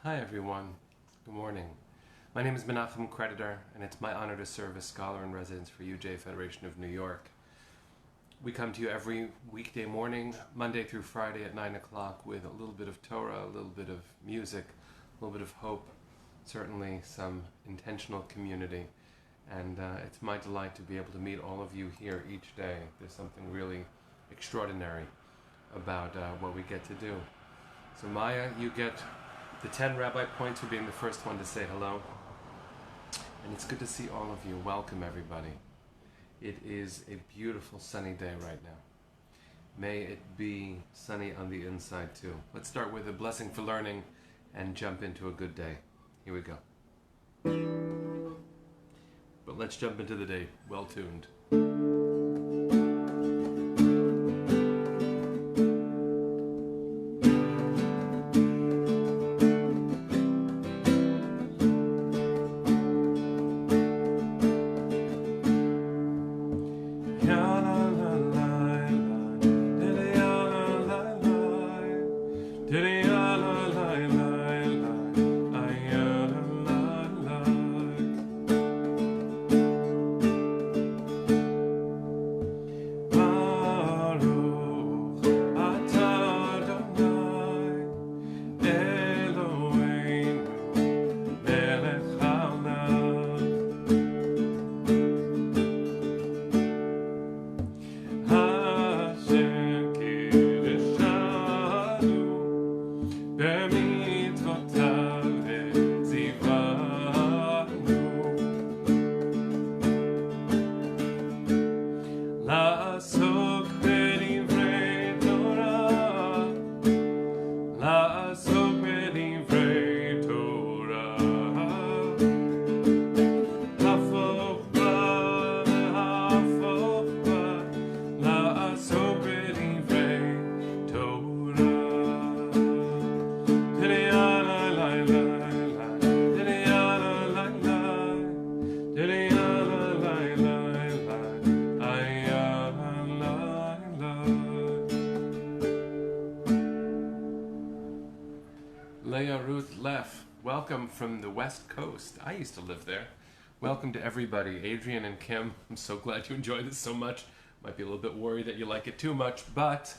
Hi everyone, good morning. My name is Menachem Creditor, and it's my honor to serve as scholar in residence for UJ Federation of New York. We come to you every weekday morning, Monday through Friday at 9 o'clock with a little bit of Torah, a little bit of music, a little bit of hope, certainly some intentional community. And it's my delight to be able to meet all of you here each day. There's something really extraordinary about what we get to do. So Maya, you get the 10 rabbi points for being the first one to say hello. And it's good to see all of you. Welcome, everybody. It is a beautiful sunny day right now. May it be sunny on the inside too. Let's start with a blessing for learning and jump into a good day. Here we go. But let's jump into the day, well tuned. Welcome from the West Coast. I used to live there. Welcome to everybody. Adrian and Kim, I'm so glad you enjoy this so much. Might be a little bit worried that you like it too much, but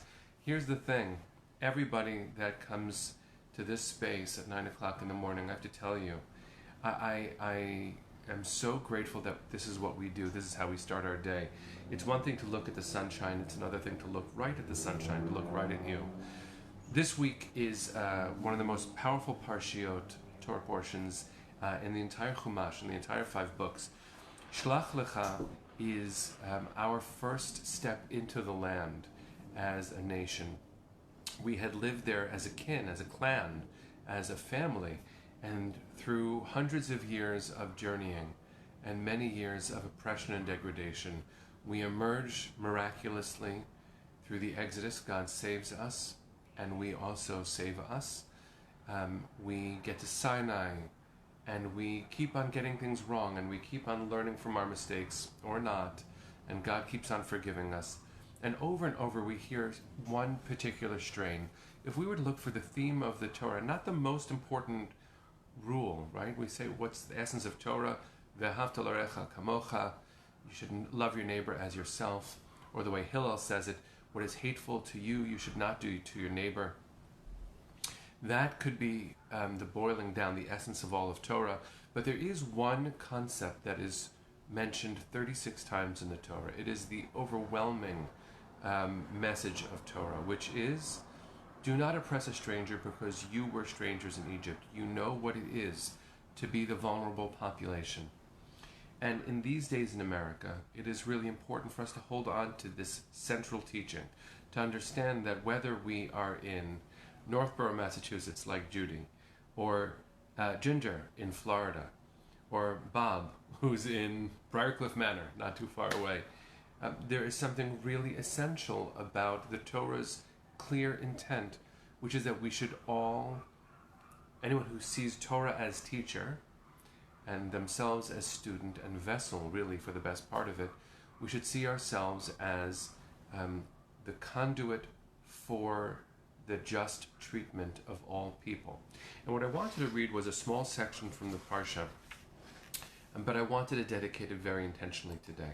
here's the thing. Everybody that comes to this space at 9 o'clock in the morning, I have to tell you, I am so grateful that this is what we do. This is how we start our day. It's one thing to look at the sunshine. It's another thing to look right at the sunshine, to look right at you. This week is one of the most powerful parshiot, Torah portions in the entire Chumash, in the entire 5 books. Shlach Lecha is our first step into the land as a nation. We had lived there as a kin, as a clan, as a family, and through hundreds of years of journeying and many years of oppression and degradation, we emerge miraculously through the Exodus. God saves us, and we also save us. We get to Sinai, and we keep on getting things wrong, and we keep on learning from our mistakes, or not, and God keeps on forgiving us. And over we hear one particular strain. If we were to look for the theme of the Torah, not the most important rule, right? We say, what's the essence of Torah? Ve'ahavta l'orecha kamocha. You should love your neighbor as yourself. Or the way Hillel says it, what is hateful to you, you should not do to your neighbor. That could be the boiling down, the essence of all of Torah. But there is one concept that is mentioned 36 times in the Torah. It is the overwhelming message of Torah, which is, do not oppress a stranger because you were strangers in Egypt. You know what it is to be the vulnerable population. And in these days in America, it is really important for us to hold on to this central teaching, to understand that whether we are in Northborough, Massachusetts, like Judy, or Ginger in Florida, or Bob, who's in Briarcliff Manor, not too far away, there is something really essential about the Torah's clear intent, which is that we should all, anyone who sees Torah as teacher, and themselves as student and vessel, really, for the best part of it, we should see ourselves as the conduit for the just treatment of all people. And what I wanted to read was a small section from the Parsha, but I wanted to dedicate it very intentionally today.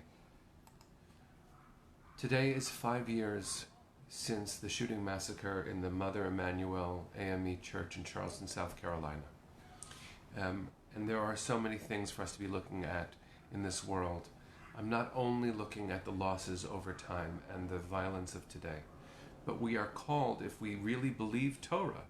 Today is 5 years since the shooting massacre in the Mother Emanuel AME Church in Charleston, South Carolina. And there are so many things for us to be looking at in this world. I'm not only looking at the losses over time and the violence of today, but we are called, if we really believe Torah,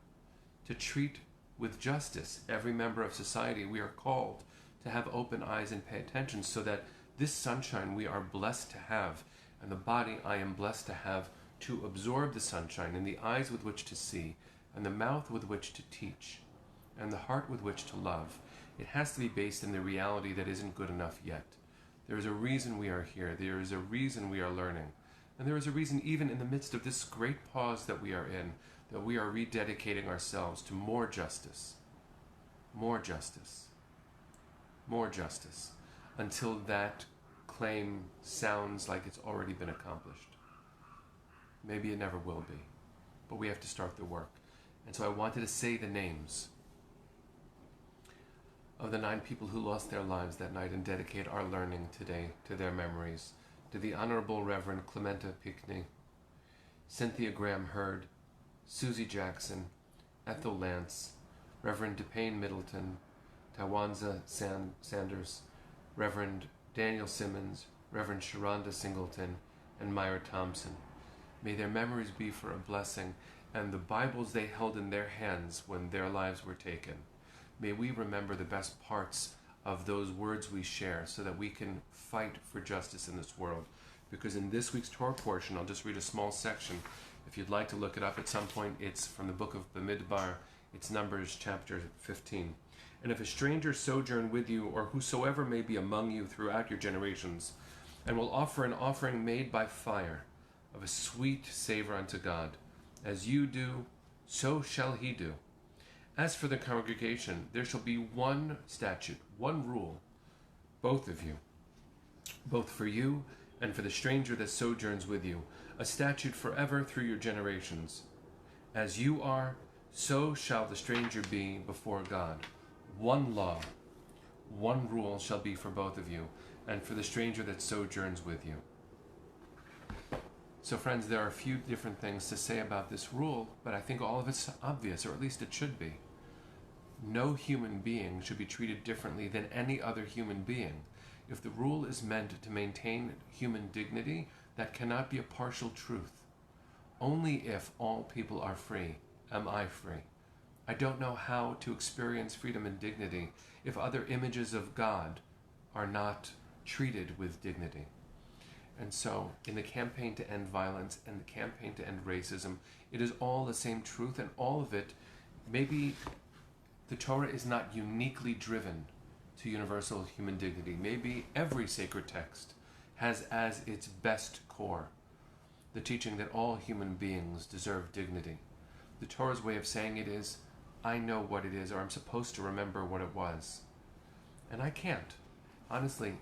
to treat with justice every member of society. We are called to have open eyes and pay attention so that this sunshine we are blessed to have, and the body I am blessed to have, to absorb the sunshine, and the eyes with which to see, and the mouth with which to teach, and the heart with which to love. It has to be based in the reality that isn't good enough yet. There is a reason we are here. There is a reason we are learning. And there is a reason, even in the midst of this great pause that we are in, that we are rededicating ourselves to more justice, more justice, more justice, until that claim sounds like it's already been accomplished. Maybe it never will be, but we have to start the work. And so I wanted to say the names of the 9 people who lost their lives that night and dedicate our learning today to their memories. To the Honorable Reverend Clementa Pinckney, Cynthia Graham Hurd, Susie Jackson, Ethel Lance, Reverend DePayne Middleton, Tawanza Sanders, Reverend Daniel Simmons, Reverend Sharonda Singleton, and Myra Thompson. May their memories be for a blessing, and the Bibles they held in their hands when their lives were taken. May we remember the best parts of those words we share so that we can fight for justice in this world. Because in this week's Torah portion, I'll just read a small section. If you'd like to look it up at some point, it's from the book of Bamidbar. It's Numbers chapter 15. And if a stranger sojourn with you, or whosoever may be among you throughout your generations, and will offer an offering made by fire, of a sweet savor unto God, as you do, so shall he do. As for the congregation, there shall be one statute, one rule, both of you, both for you and for the stranger that sojourns with you, a statute forever through your generations. As you are, so shall the stranger be before God. One law, one rule shall be for both of you, and for the stranger that sojourns with you. So friends, there are a few different things to say about this rule, but I think all of it's obvious, or at least it should be. No human being should be treated differently than any other human being. If the rule is meant to maintain human dignity, that cannot be a partial truth. Only if all people are free am I free. I don't know how to experience freedom and dignity if other images of God are not treated with dignity. And so, in the campaign to end violence and the campaign to end racism, it is all the same truth, and all of it, maybe the Torah is not uniquely driven to universal human dignity. Maybe every sacred text has as its best core the teaching that all human beings deserve dignity. The Torah's way of saying it is, I know what it is, or I'm supposed to remember what it was. And I can't. Honestly,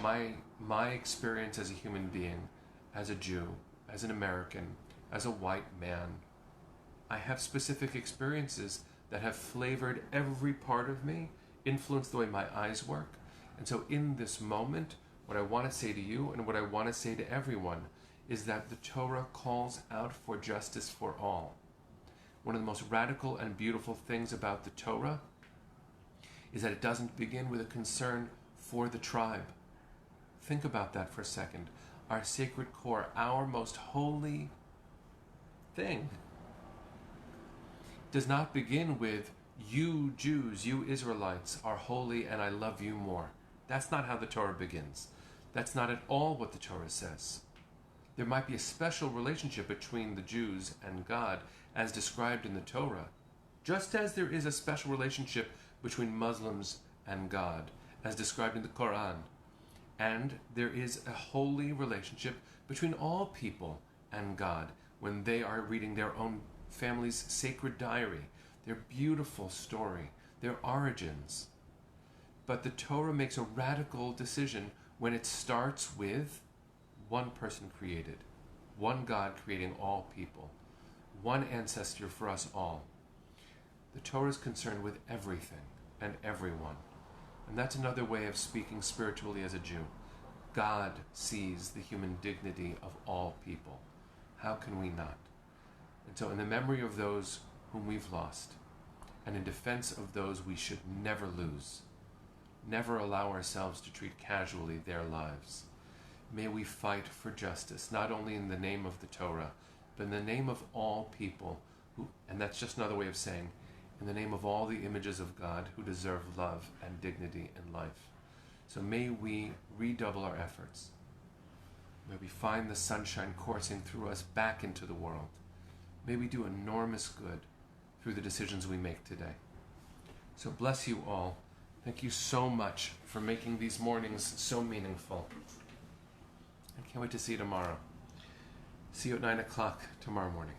my experience as a human being, as a Jew, as an American, as a white man, I have specific experiences that have flavored every part of me, influenced the way my eyes work. And so in this moment, what I want to say to you and what I want to say to everyone is that the Torah calls out for justice for all. One of the most radical and beautiful things about the Torah is that it doesn't begin with a concern for the tribe. Think about that for a second. Our sacred core, our most holy thing, does not begin with, you Jews, you Israelites are holy and I love you more. That's not how the Torah begins. That's not at all what the Torah says. There might be a special relationship between the Jews and God as described in the Torah, just as there is a special relationship between Muslims and God as described in the Quran. And there is a holy relationship between all people and God when they are reading their own family's sacred diary, their beautiful story, their origins. But the Torah makes a radical decision when it starts with one person created, one God creating all people, one ancestor for us all. The Torah is concerned with everything and everyone. And that's another way of speaking spiritually as a Jew. God sees the human dignity of all people. How can we not? And so in the memory of those whom we've lost, and in defense of those we should never lose, never allow ourselves to treat casually their lives, may we fight for justice, not only in the name of the Torah, but in the name of all people who, and that's just another way of saying, in the name of all the images of God who deserve love and dignity in life. So may we redouble our efforts. May we find the sunshine coursing through us back into the world. May we do enormous good through the decisions we make today. So bless you all. Thank you so much for making these mornings so meaningful. I can't wait to see you tomorrow. See you at 9 o'clock tomorrow morning.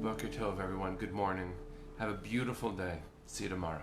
Boker Tov, everyone. Good morning. Have a beautiful day. See you tomorrow.